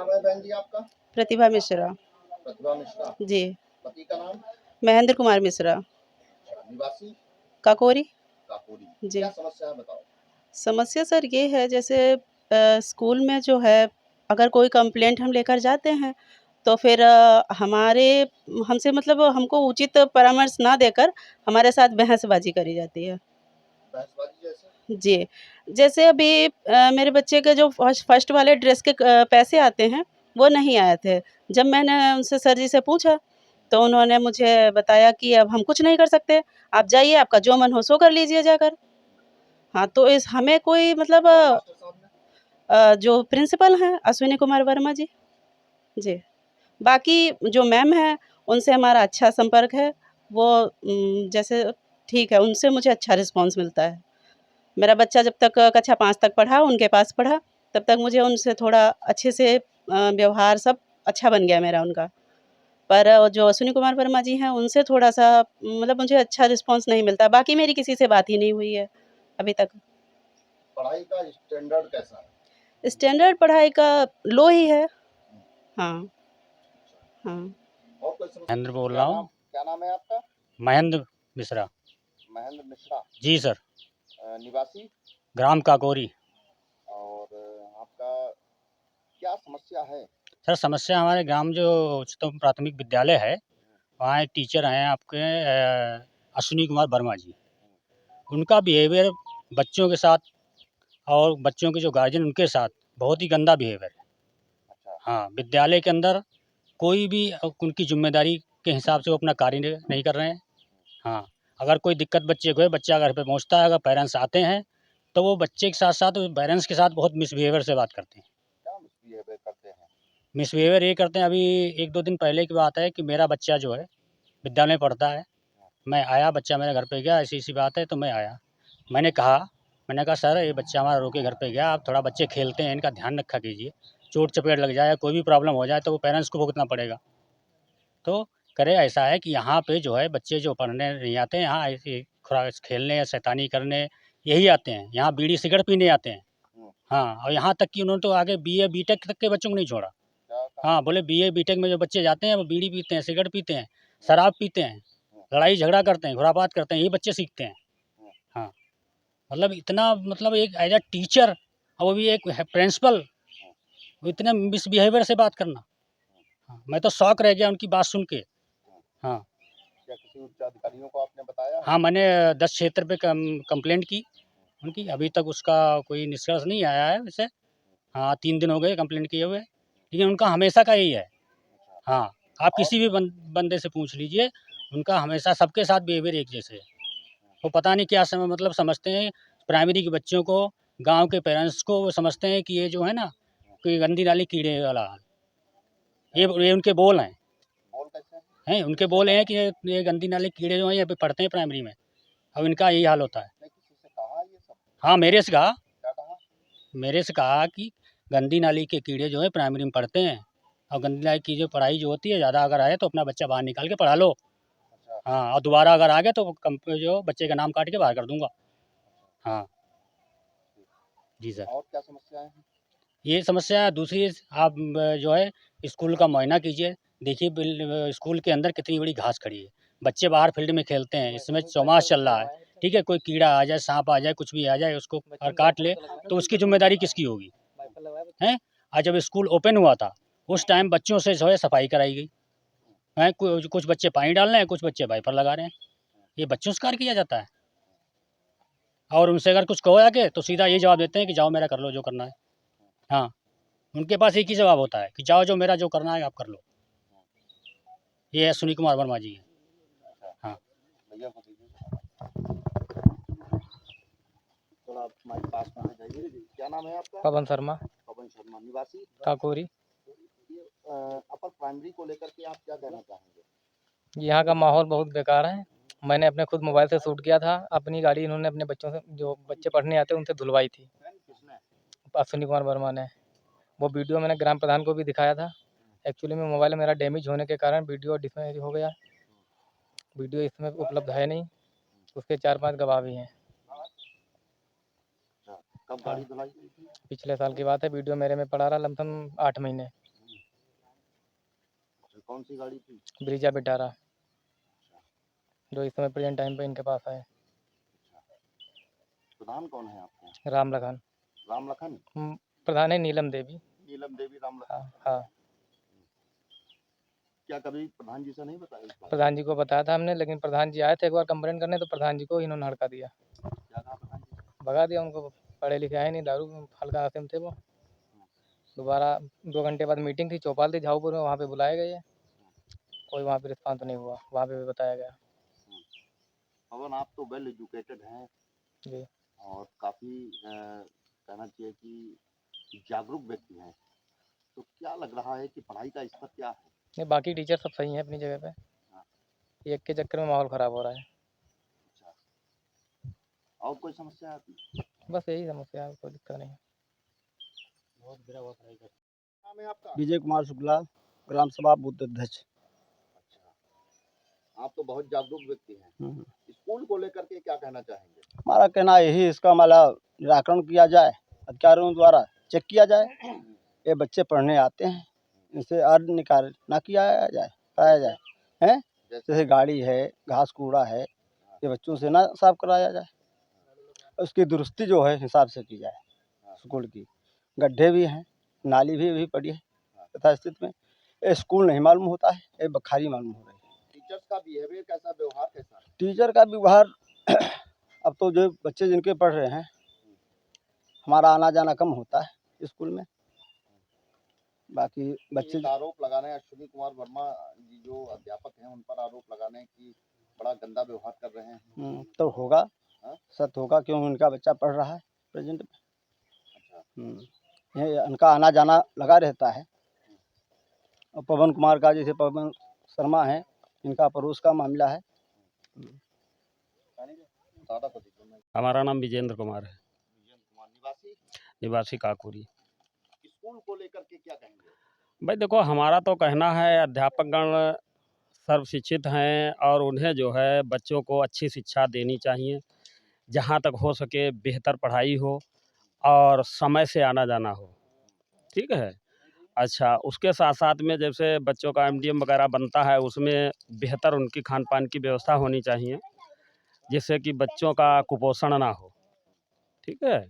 नाम है बहन जी आपका? प्रतिभा मिश्रा। प्रतिभा मिश्रा। जी। पति का नाम? महेंद्र कुमार मिश्रा। निवासी? काकोरी। काकोरी। जी। क्या समस्या है बताओ? समस्या सर ये है, जैसे स्कूल में जो है, अगर कोई कंप्लेंट हम लेकर जाते हैं तो फिर हमारे हमसे मतलब हमको उचित परामर्श ना देकर हमारे साथ बहसबाजी करी जाती है। बहसबाजी जैसे? जी। जैसे अभी मेरे बच्चे के जो फर्स्ट वाले ड्रेस के पैसे आते हैं, वो नहीं आए थे। जब मैंने उनसे सर जी से पूछा, तो उन्होंने मुझे बताया कि अब हम कुछ नहीं कर सकते, आप जाइए, आपका जो मन हो सो कर लीजिए जाकर। हाँ, तो इस हमें कोई मतलब मास्टर साहब ने? जो प्रिंसिपल हैं अश्विनी कुमार वर्मा जी। जी। बाकी जो मैम हैं, उनसे हमारा अच्छा संपर्क है। वो जैसे ठीक है, उनसे मुझे अच्छा रिस्पॉन्स मिलता है। मेरा बच्चा जब तक कक्षा 5 तक पढ़ा, उनके पास पढ़ा, तब तक मुझे उनसे थोड़ा अच्छे से व्यवहार सब अच्छा बन गया मेरा उनका। पर जो अश्विनी कुमार वर्मा जी हैं, उनसे थोड़ा-सा मतलब मुझे अच्छा रिस्पॉन्स नहीं मिलता। बाकी मेरी किसी से बात ही नहीं हुई है अभी तक। पढ़ाई का स्टैंडर्ड कैसा है? स्टैंडर्ड पढ़ाई का लो ही है। हाँ, हाँ। और कोई समस्या? महेंद्र बोल रहा हूँ। क्या नाम है आपका? महेंद्र मिश्रा। महेंद्र मिश्रा। जी सर। निवासी? ग्राम काकोरी। और आपका क्या समस्या है? सर समस्या हमारे ग्राम जो उच्चतम प्राथमिक विद्यालय है, वहाँ एक टीचर हैं आपके अश्विनी कुमार वर्मा जी। उनका बिहेवियर बच्चों के साथ और बच्चों के जो गार्जियन उनके साथ बहुत ही गंदा बिहेवियर है। अच्छा। हाँ, विद्यालय के अंदर कोई भी उनकी जिम्मेदारी के हिसाब से वो अपना कार्य नहीं कर रहे हैं। हाँ, अगर कोई दिक्कत बच्चे को है, बच्चा घर पे पहुँचता है, अगर पेरेंट्स आते हैं तो वो बच्चे के साथ साथ पेरेंट्स के साथ बहुत मिसबिहेवियर से बात करते हैं। क्या मिसबिहेवियर करते हैं? मिसबिहेवियर ये करते हैं, अभी 1-2 दिन पहले की बात है कि मेरा बच्चा जो है विद्यालय में पढ़ता है। मैं आया, बच्चा मेरे घर पे गया, ऐसी-ऐसी बात है, तो मैं आया। मैंने कहा सर ये बच्चा हमारा रो के घर पे गया, आप थोड़ा बच्चे खेलते हैं, इनका ध्यान रखा कीजिए। चोट-चपेट लग जाए, कोई भी प्रॉब्लम हो जाए तो वो पेरेंट्स को भुगतना पड़ेगा। तो करे ऐसा है कि यहाँ पे जो है बच्चे जो पढ़ने नहीं आते हैं, यहाँ ऐसे थोड़ा खेलने या शैतानी करने यही आते हैं। यहाँ बीड़ी सिगरेट पीने आते हैं। हाँ, और यहाँ तक कि उन्होंने तो आगे बीए, बीटेक तक के बच्चों को नहीं छोड़ा। हाँ, बोले बीए, बीटेक में जो बच्चे जाते हैं वो बीड़ी पीते हैं, सिगरेट पीते हैं, शराब पीते हैं, लड़ाई झगड़ा करते हैं, खुरापात करते हैं, यही बच्चे सीखते हैं। हाँ, मतलब इतना मतलब एक एज़ अ टीचर और वो भी एक प्रिंसिपल, वो इतने मिसबिहेवियर से बात करना। हाँ, मैं तो शॉक रह गया उनकी बात सुन के। हाँ। क्या किसी उच्च अधिकारियों को आपने बताया? हाँ, मैंने 10 क्षेत्र पे कंप्लेंट की उनकी, अभी तक उसका कोई निष्कर्ष नहीं आया है वैसे। हाँ, 3 दिन हो गए कंप्लेंट किए हुए, लेकिन उनका हमेशा का यही है। हाँ, आप किसी भी बंदे से पूछ लीजिए, उनका हमेशा सबके साथ बिहेवियर एक जैसे है। वो पता नहीं क्या मतलब समझते हैं प्राइमरी के बच्चों को, गाँव के पेरेंट्स को, वो समझते हैं कि ये जो है ना, कोई गंदी नाली कीड़े वाला हाल। ये उनके बोल हैं। बोल कैसे हैं? उनके बोल हैं कि ये गंदी नाली कीड़े जो हैं ये पढ़ते हैं प्राइमरी में, अब इनका यही हाल होता है। आपने किसी से कहा ये सब? हाँ, मेरे से कहा। क्या कहा? मेरे से कहा कि गंदी नाली के कीड़े जो हैं प्राइमरी में पढ़ते हैं, और गंदी नाली की जो पढ़ाई जो होती है, ज़्यादा अगर आए तो अपना बच्चा बाहर निकाल के पढ़ा लो। अच्छा। हाँ, और दोबारा अगर आ गया तो जो बच्चे का नाम काट के बाहर कर दूंगा। हाँ जी सर। और क्या समस्याएं हैं? ये समस्या दूसरी, आप जो है स्कूल का मुआयना कीजिए, देखिए स्कूल के अंदर कितनी बड़ी घास खड़ी है, बच्चे बाहर फील्ड में खेलते हैं, इस समय चौमास चल रहा है, ठीक है, कोई कीड़ा आ जाए, सांप आ जाए, कुछ भी आ जाए, उसको और काट ले तो उसकी जिम्मेदारी किसकी होगी? हैं? आज जब स्कूल ओपन हुआ था उस टाइम बच्चों से जो है सफाई कराई गई हैं, कुछ बच्चे पानी डाल रहे हैं, कुछ बच्चे वाइपर लगा रहे हैं, ये बच्चों से कार्य किया जाता है। और उनसे अगर कुछ कहो आके तो सीधा ये जवाब देते हैं कि जाओ मेरा कर लो जो करना है। हाँ, उनके पास एक ही जवाब होता है कि जाओ जो मेरा जो करना है आप कर लो। ये है अश्विनी कुमार वर्मा जी हैं। हाँ। भैया को दीजिए। थोड़ा आप हमारे पास में आ जाइए। क्या नाम है आपका? पवन शर्मा। पवन शर्मा। निवासी? काकोरी। ये अपर प्राइमरी को लेकर के आप क्या कहना चाहेंगे? यहाँ का माहौल बहुत बेकार है। मैंने अपने खुद मोबाइल से शूट किया था, अपनी गाड़ी इन्होंने अपने बच्चों से, जो बच्चे पढ़ने आते हैं उनसे धुलवाई थी, किसने? अश्विनी कुमार वर्मा ने। वो वीडियो मैंने ग्राम प्रधान को भी दिखाया था। एक्चुअली में मोबाइल मेरा डैमेज होने के कारण वीडियो डिसमेज हो गया। वीडियो इसमें उपलब्ध है नहीं, उसके 4-5 गवाह भी हैं। कब गाड़ी धुलाई हुई थी? पिछले साल की बात है, वीडियो मेरे में पड़ा रहा लमसम 8 महीने। कौन सी गाड़ी थी? ब्रीजा विटारा, जो इस समय प्रेजेंट टाइम पे इनके पास है। प्रधान कौन है आपके यहाँ? राम लखन। राम लखन? प्रधान है नीलम देवी। नीलम देवी राम लखन? हाँ हाँ, क्या कभी प्रधान जी से नहीं बताया इस बात? प्रधान जी को बताया था हमने, लेकिन प्रधान जी आए थे एक बार कंप्लेंट करने, तो प्रधान जी को इन्होंने हड़का दिया, क्या कहा प्रधान जी से? भगा दिया उनको। पढ़े लिखे आए नहीं, दारू हल्का आसिम थे वो। दोबारा 2 घंटे बाद मीटिंग थी चौपाल थी झाऊपुर में, वहाँ पे बुलाए गए। कोई वहाँ पे रिस्पॉन्स नहीं हुआ, वहाँ पे भी बताया गया। पवन, आप तो वेल एजुकेटेड हैं जी। और काफ़ी कहना चाहिए कि जागरूक व्यक्ति हैं, तो क्या लग रहा है कि पढ़ाई का स्तर क्या है? नहीं, बाकी टीचर सब सही हैं अपनी जगह पे, एक के चक्कर में माहौल ख़राब हो रहा है। अच्छा, और कोई समस्या आती? बस यही समस्या है, कोई दिक्कत नहीं। बहुत गिरा हुआ पढ़ाई का। नाम है आपका? विजय कुमार शुक्ला, ग्राम सभा बूथ अध्यक्ष। अच्छा, आप तो बहुत जागरूक व्यक्ति हैं, स्कूल को लेकर के क्या कहना चाहेंगे? हमारा कहना यही, इसका मतलब निराकरण किया जाए, अधिकारियों द्वारा चेक किया जाए। ये बच्चे पढ़ने आते हैं, इनसे अर्ध निकाल ना किया जाए, कराया जाए, हैं? जैसे गाड़ी है, घास कूड़ा है, ये बच्चों से ना साफ कराया जाए, उसकी दुरुस्ती जो है हिसाब से की जाए। स्कूल की गड्ढे भी हैं, नाली भी पड़ी है तथा स्थिति में, ये स्कूल नहीं मालूम होता है, ये बखारी मालूम हो रही है। टीचर्स का बिहेवियर कैसा, व्यवहार कैसा? टीचर का व्यवहार अब तो जो बच्चे जिनके पढ़ रहे हैं, हमारा आना जाना कम होता है स्कूल में, बाकी बच्चे एक आरोप लगाने अश्विनी कुमार वर्मा जी जो अध्यापक हैं उन पर आरोप लगाने की बड़ा गंदा व्यवहार कर रहे हैं। तो होगा, हाँ? सत्य होगा, क्यों उनका बच्चा पढ़ रहा है प्रेजेंट में। अच्छा, ये उनका आना जाना लगा रहता है। और पवन कुमार का, जैसे पवन शर्मा है, इनका पड़ोस का मामला है। दादा को देखो मैं। हमारा नाम विजेंद्र कुमार है, विजेंद्र कुमार, निवासी निवासी काकोरी। स्कूल को लेकर के क्या कहेंगे? भाई देखो, हमारा तो कहना है अध्यापकगण सर्व शिक्षित हैं और उन्हें जो है बच्चों को अच्छी शिक्षा देनी चाहिए, जहाँ तक हो सके बेहतर पढ़ाई हो और समय से आना जाना हो, ठीक है। अच्छा, उसके साथ साथ में जैसे बच्चों का एमडीएम वगैरह बनता है, उसमें बेहतर उनकी खान पान की व्यवस्था होनी चाहिए, जिससे कि बच्चों का कुपोषण ना हो, ठीक है।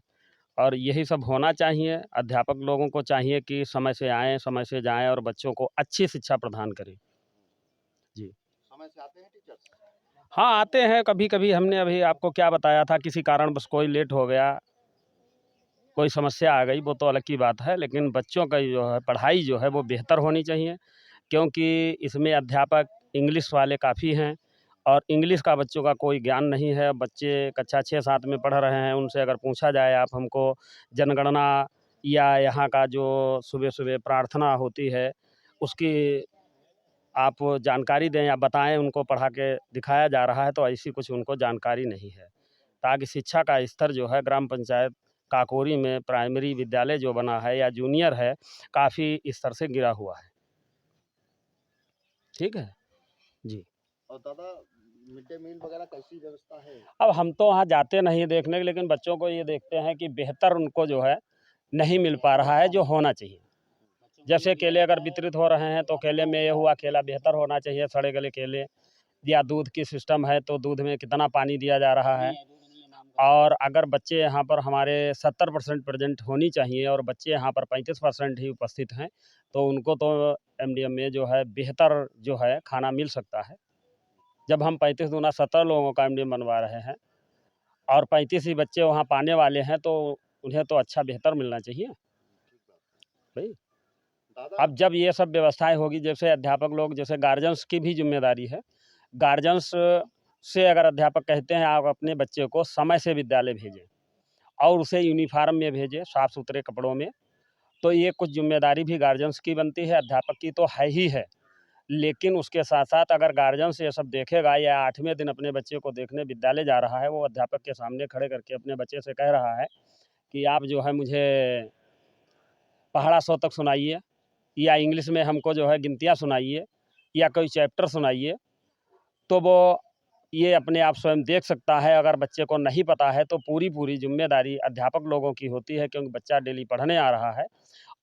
और यही सब होना चाहिए। अध्यापक लोगों को चाहिए कि समय से आएँ, समय से जाएँ और बच्चों को अच्छी शिक्षा प्रदान करें। समय से आते हैं टीचर्स? हाँ, आते हैं कभी-कभी। हमने अभी आपको क्या बताया था, किसी कारणवश कोई लेट हो गया, कोई समस्या आ गई, वो तो अलग की बात है, लेकिन बच्चों का जो है पढ़ाई जो है वो बेहतर होनी चाहिए, क्योंकि इसमें अध्यापक इंग्लिश वाले काफ़ी हैं और इंग्लिश का बच्चों का कोई ज्ञान नहीं है। बच्चे कक्षा 6-7 में पढ़ रहे हैं, उनसे अगर पूछा जाए आप हमको जनगणना या यहाँ का जो सुबह-सुबह प्रार्थना होती है, उसकी आप जानकारी दें या बताएँ, उनको पढ़ा के दिखाया जा रहा है, तो ऐसी कुछ उनको जानकारी नहीं है। ताकि शिक्षा का स्तर जो है ग्राम पंचायत काकोरी में प्राइमरी विद्यालय जो बना है या जूनियर है, काफ़ी स्तर से गिरा हुआ है। ठीक है? जी। और दादा, मिड डे मील वगैरह कैसी व्यवस्था है? अब हम तो वहाँ जाते नहीं देखने, लेकिन बच्चों को ये देखते हैं कि बेहतर उनको जो है नहीं मिल पा रहा है जो होना चाहिए। जैसे केले अगर वितरित हो रहे हैं, तो केले में ये हुआ केला बेहतर होना चाहिए, सड़े गले केले, या दूध की सिस्टम है तो दूध में कितना पानी दिया जा रहा है। और अगर बच्चे यहाँ पर हमारे 70% प्रेजेंट होनी चाहिए और बच्चे यहाँ पर 35% ही उपस्थित हैं, तो उनको तो एमडीएम में जो है बेहतर जो है खाना मिल सकता है। जब हम 35 दूना 70 लोगों का एमडीएम बनवा रहे हैं और 35 ही बच्चे वहाँ पाने वाले हैं, तो उन्हें तो अच्छा बेहतर मिलना चाहिए भाई। दादा, अब जब ये सब व्यवस्थाएं होगी, जैसे अध्यापक लोग, जैसे गार्जियंस की भी जिम्मेदारी है। गार्जियंस से अगर अध्यापक कहते हैं आप अपने बच्चे को समय से विद्यालय भेजें और उसे यूनिफॉर्म में भेजें, साफ सुथरे कपड़ों में, तो ये कुछ जिम्मेदारी भी गार्जियंस की बनती है, अध्यापक की तो है ही है। लेकिन उसके साथ साथ अगर गार्जियंस ये सब देखेगा या 8वें दिन अपने बच्चे को देखने विद्यालय जा रहा है, वो अध्यापक के सामने खड़े करके अपने बच्चे से कह रहा है कि आप जो है मुझे पहाड़ा 100 तक सुनाइए, या इंग्लिश में हमको जो है गिनतियाँ सुनाइए, या कोई चैप्टर सुनाइए, तो वो ये अपने आप स्वयं देख सकता है। अगर बच्चे को नहीं पता है तो पूरी ज़िम्मेदारी अध्यापक लोगों की होती है, क्योंकि बच्चा डेली पढ़ने आ रहा है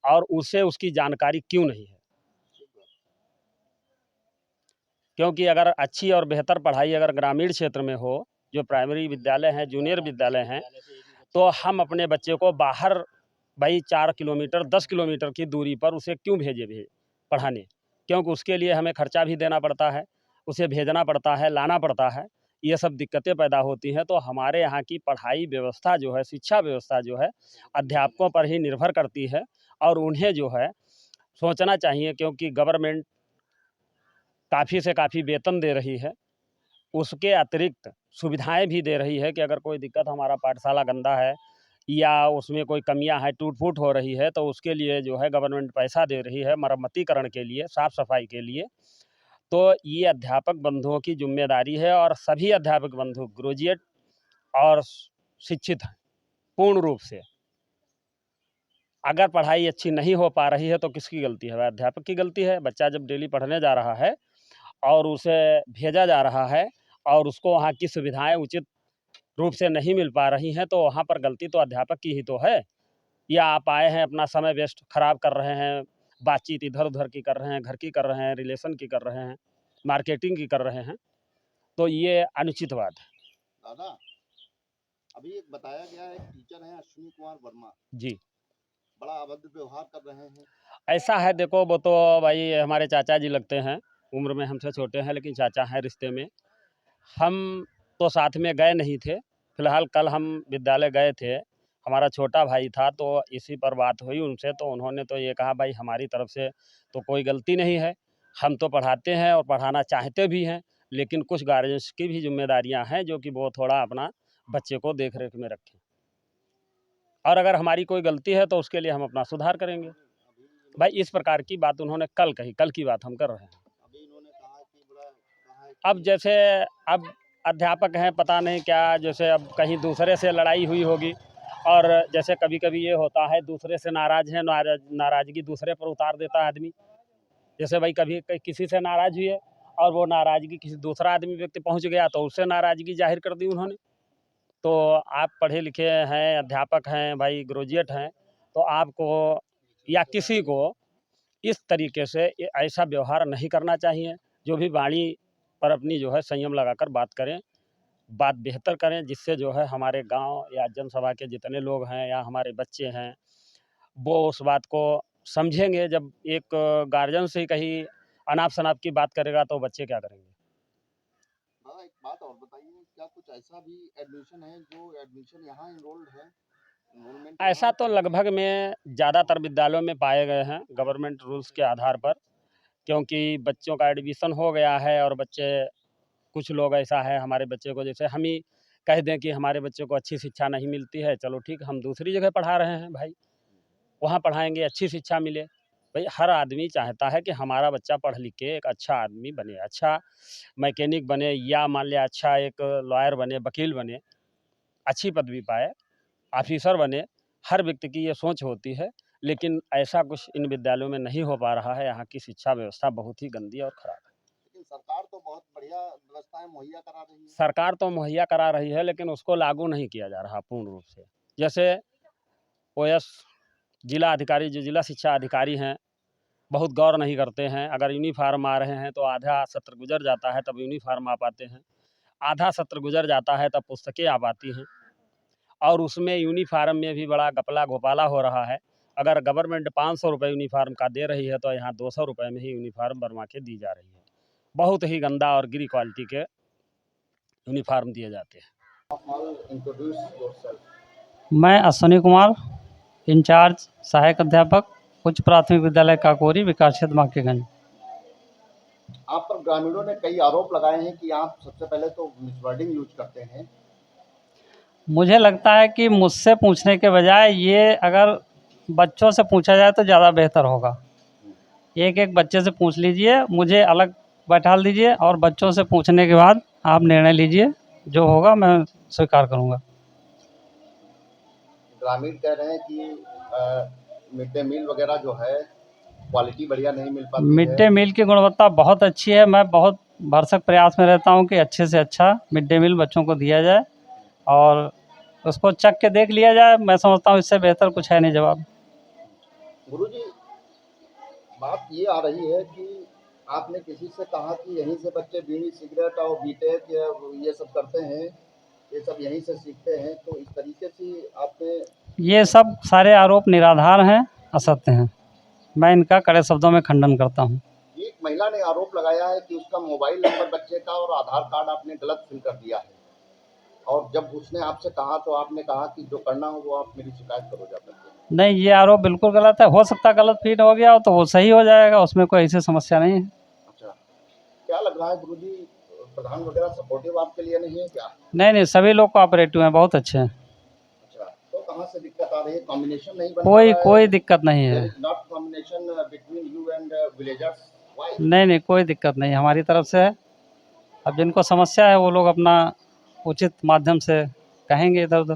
और उसे उसकी जानकारी क्यों नहीं है। क्योंकि अगर अच्छी और बेहतर पढ़ाई अगर ग्रामीण क्षेत्र में हो, जो प्राइमरी विद्यालय हैं, जूनियर विद्यालय हैं, तो हम अपने बच्चे को बाहर भाई 4 किलोमीटर 10 किलोमीटर की दूरी पर उसे क्यों भेजे पढ़ाने, क्योंकि उसके लिए हमें खर्चा भी देना पड़ता है, उसे भेजना पड़ता है, लाना पड़ता है, ये सब दिक्कतें पैदा होती हैं। तो हमारे यहाँ की पढ़ाई व्यवस्था जो है, शिक्षा व्यवस्था जो है, अध्यापकों पर ही निर्भर करती है और उन्हें जो है सोचना चाहिए, क्योंकि गवर्नमेंट काफ़ी से काफ़ी वेतन दे रही है, उसके अतिरिक्त सुविधाएं भी दे रही है कि अगर कोई दिक्कत, हमारा पाठशाला गंदा है या उसमें कोई कमियां हैं, टूट फूट हो रही है, तो उसके लिए जो है गवर्नमेंट पैसा दे रही है मरम्मतीकरण के लिए, साफ़ सफाई के लिए। तो ये अध्यापक बंधुओं की जिम्मेदारी है और सभी अध्यापक बंधु ग्रेजुएट और शिक्षित हैं पूर्ण रूप से। अगर पढ़ाई अच्छी नहीं हो पा रही है तो किसकी गलती है? वह अध्यापक की गलती है। बच्चा जब डेली पढ़ने जा रहा है और उसे भेजा जा रहा है और उसको वहाँ की सुविधाएं उचित रूप से नहीं मिल पा रही हैं, तो वहाँ पर गलती तो अध्यापक की ही तो है। या आप आए हैं, अपना समय वेस्ट खराब कर रहे हैं, बातचीत इधर उधर की कर रहे हैं, घर की कर रहे हैं, रिलेशन की कर रहे हैं, मार्केटिंग की कर रहे हैं, तो ये अनुचित बात है। दादा, अभी एक बताया गया है, टीचर हैं अश्विनी कुमार वर्मा, जी, बड़ा अभद्र व्यवहार कर रहे हैं। ऐसा है, देखो वो तो भाई हमारे चाचा जी लगते हैं, उम्र में हमसे छोटे हैं लेकिन चाचा हैं रिश्ते में। हम तो साथ में गए नहीं थे, फिलहाल कल हम विद्यालय गए थे, हमारा छोटा भाई था, तो इसी पर बात हुई उनसे, तो उन्होंने तो ये कहा भाई हमारी तरफ से तो कोई गलती नहीं है, हम तो पढ़ाते हैं और पढ़ाना चाहते भी हैं, लेकिन कुछ गार्जियंस की भी जिम्मेदारियां हैं जो कि वो थोड़ा अपना बच्चे को देख रेख में रखें, और अगर हमारी कोई गलती है तो उसके लिए हम अपना सुधार करेंगे। भाई इस प्रकार की बात उन्होंने कल कही, कल की बात हम कर रहे हैं। अभी इन्होंने कहा कि अब जैसे अब अध्यापक हैं, पता नहीं क्या, जैसे अब कहीं दूसरे से लड़ाई हुई होगी, और जैसे कभी कभी ये होता है दूसरे से नाराज़ है, नाराज़गी दूसरे पर उतार देता है आदमी। जैसे भाई कभी किसी से नाराज़ हुए और वो नाराज़गी किसी दूसरा आदमी व्यक्ति पहुंच गया तो उससे नाराज़गी जाहिर कर दी उन्होंने। तो आप पढ़े लिखे हैं, अध्यापक हैं, भाई ग्रेजुएट हैं, तो आपको या किसी को इस तरीके से ऐसा व्यवहार नहीं करना चाहिए। जो भी वाणी पर अपनी जो है संयम लगाकर बात करें, बात बेहतर करें, जिससे जो है हमारे गांव या जनसभा के जितने लोग हैं या हमारे बच्चे हैं, वो उस बात को समझेंगे। जब एक गार्जियन से कहीं अनाप शनाप की बात करेगा तो बच्चे क्या करेंगे? दादा, एक बात और बताइए, क्या कुछ ऐसा भी एडमिशन है जो एडमिशन यहाँ इनरोल्ड है, इनरोलमेंट ऐसा तो लगभग में ज़्यादातर विद्यालयों में पाए गए हैं गवर्नमेंट रूल्स के आधार पर, क्योंकि बच्चों का एडमिशन हो गया है और बच्चे, कुछ लोग ऐसा है हमारे बच्चे को, जैसे हम ही कह दें कि हमारे बच्चे को अच्छी शिक्षा नहीं मिलती है, चलो ठीक, हम दूसरी जगह पढ़ा रहे हैं भाई, वहाँ पढ़ाएंगे, अच्छी शिक्षा मिले। भाई हर आदमी चाहता है कि हमारा बच्चा पढ़ लिख के एक अच्छा आदमी बने, अच्छा मैकेनिक बने, या मान लिया अच्छा एक लॉयर बने, वकील बने, अच्छी पदवी पाए, ऑफिसर बने। हर व्यक्ति की ये सोच होती है, लेकिन ऐसा कुछ इन विद्यालयों में नहीं हो पा रहा है। यहाँ की शिक्षा व्यवस्था बहुत ही गंदी और खराब है। लेकिन सरकार तो बहुत बढ़िया व्यवस्थाएं मुहैया करा रही है। सरकार तो मुहैया करा रही है, लेकिन उसको लागू नहीं किया जा रहा पूर्ण रूप से। जैसे ओएस जिला अधिकारी, जो जिला शिक्षा अधिकारी हैं, बहुत गौर नहीं करते हैं। अगर यूनिफॉर्म आ रहे हैं तो आधा सत्र गुजर जाता है तब यूनिफॉर्म आ पाते हैं, आधा सत्र गुजर जाता है तब पुस्तकें आ पाती हैं, और उसमें यूनिफॉर्म में भी बड़ा गपला घोटाला हो रहा है। अगर गवर्नमेंट 500 रुपये यूनिफॉर्म का दे रही है तो यहाँ 200 रुपये में ही यूनिफॉर्म बनवा के दी जा रही है। बहुत ही गंदा और गिरी क्वालिटी के यूनिफॉर्म दिए जाते हैं। मैं अश्विनी कुमार, इंचार्ज सहायक अध्यापक, उच्च प्राथमिक विद्यालय काकोरी, विकास क्षेत्र माकेगंज। आप पर ग्रामीणों ने कई आरोप लगाए हैं कि आप सबसे पहले तो मिसवर्डिंग यूज करते हैं। मुझे लगता है कि मुझसे पूछने के बजाय ये अगर बच्चों से पूछा जाए तो ज़्यादा बेहतर होगा। एक एक बच्चे से पूछ लीजिए, मुझे अलग बैठा दीजिए और बच्चों से पूछने के बाद आप निर्णय लीजिए, जो होगा मैं स्वीकार करूँगा। ग्रामीण कह रहे हैं कि मिड डे मील वगैरह जो है क्वालिटी बढ़िया नहीं मिल पाती है। मिड डे मील की गुणवत्ता बहुत अच्छी है। मैं बहुत भरसक प्रयास में रहता हूँ कि अच्छे से अच्छा मिड डे मील बच्चों को दिया जाए और उसको चख के देख लिया जाए। मैं समझता हूँ इससे बेहतर कुछ है नहीं जवाब। गुरुजी, बात ये आ रही है कि आपने किसी से कहा कि यहीं से बच्चे बीड़ी सिगरेट और बीटेक या ये सब करते हैं, ये सब यहीं से सीखते हैं, तो इस तरीके से आपने ये सब सारे आरोप निराधार हैं, असत्य हैं। मैं इनका कड़े शब्दों में खंडन करता हूँ। एक महिला ने आरोप लगाया है कि उसका मोबाइल नंबर बच्चे का और आधार कार्ड आपने गलत फिल कर दिया है, और जब उसने आपसे कहा तो आपने कहा कि जो करना हो वो आप मेरी शिकायत करो जा करके। नहीं, ये आरोप बिल्कुल गलत है। हो सकता है गलत फीड हो गया हो तो वो सही हो जाएगा, उसमें कोई ऐसी समस्या नहीं है। अच्छा, क्या लग रहा है गुरुजी, प्रधान वगैरह सपोर्टिव आपके लिए नहीं है क्या? नहीं नहीं, सभी लोग कोऑपरेटिव हैं, बहुत अच्छे हैं। अच्छा, तो कहाँ से दिक्कत आ रही है? कॉम्बिनेशन नहीं बन कोई पा रहा कोई है? दिक्कत नहीं There है। is not combination between you and villagers. Why? नहीं नहीं, कोई दिक्कत नहीं हमारी तरफ से है। अब जिनको समस्या है वो लोग अपना उचित माध्यम से कहेंगे इधर उधर।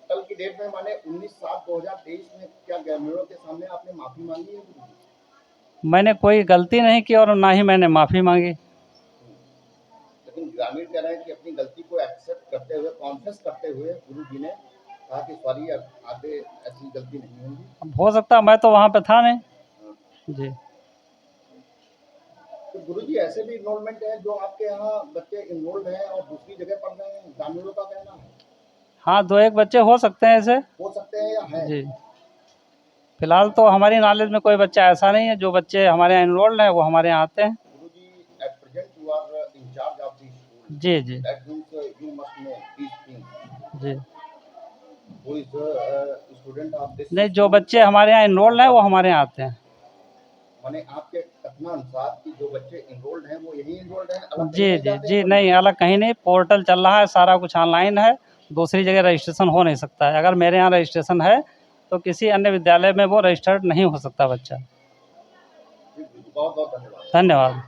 कल की डेट में माने 19/7/2023 में क्या ग्रामीणों के सामने आपने माफी मांगी है गुरुजी? मैंने कोई गलती नहीं की और ना ही मैंने माफ़ी मांगी। लेकिन ग्रामीण कह रहे हैं कि अपनी गलती को एक्सेप्ट करते हुए, कॉन्फेस करते हुए गुरुजी ने कहा कि सॉरी, आगे ऐसी गलती नहीं होगी। अब हो सकता है, मैं तो वहाँ पे था नहीं। हाँ। जी। तो गुरुजी ऐसे भी इनरोलमेंट है जो आपके यहाँ बच्चे इनरोल्ड हैं और दूसरी जगह पढ़ रहे हैं, ग्रामीणों का कहना है। हाँ, 2-1 बच्चे हो सकते हैं ऐसे। हो सकते हैं या हैं? जी। फिलहाल तो हमारी नॉलेज में कोई बच्चा ऐसा नहीं है। जो बच्चे हमारे यहाँ इनरोल्ड हैं वो हमारे यहाँ आते हैं। Guruji, at present you are in charge of the school. Ji ji That means you must know these things. Ji. Who is student of this नहीं, जो school? बच्चे हमारे यहाँ इनरोल्ड हैं वो हमारे यहाँ आते हैं। माने आपके कथनानुसार कि जो बच्चे इनरोल्ड हैं वो यही इनरोल्ड हैं, अलग जी कहीं नहीं जी जाते जी, हैं? नहीं अलग कहीं नहीं। पोर्टल चल रहा है, सारा कुछ ऑनलाइन है। दूसरी जगह रजिस्ट्रेशन हो नहीं सकता है। अगर मेरे यहाँ रजिस्ट्रेशन है तो किसी अन्य विद्यालय में वो रजिस्टर्ड नहीं हो सकता बच्चा। बहुत बहुत धन्यवाद। धन्यवाद।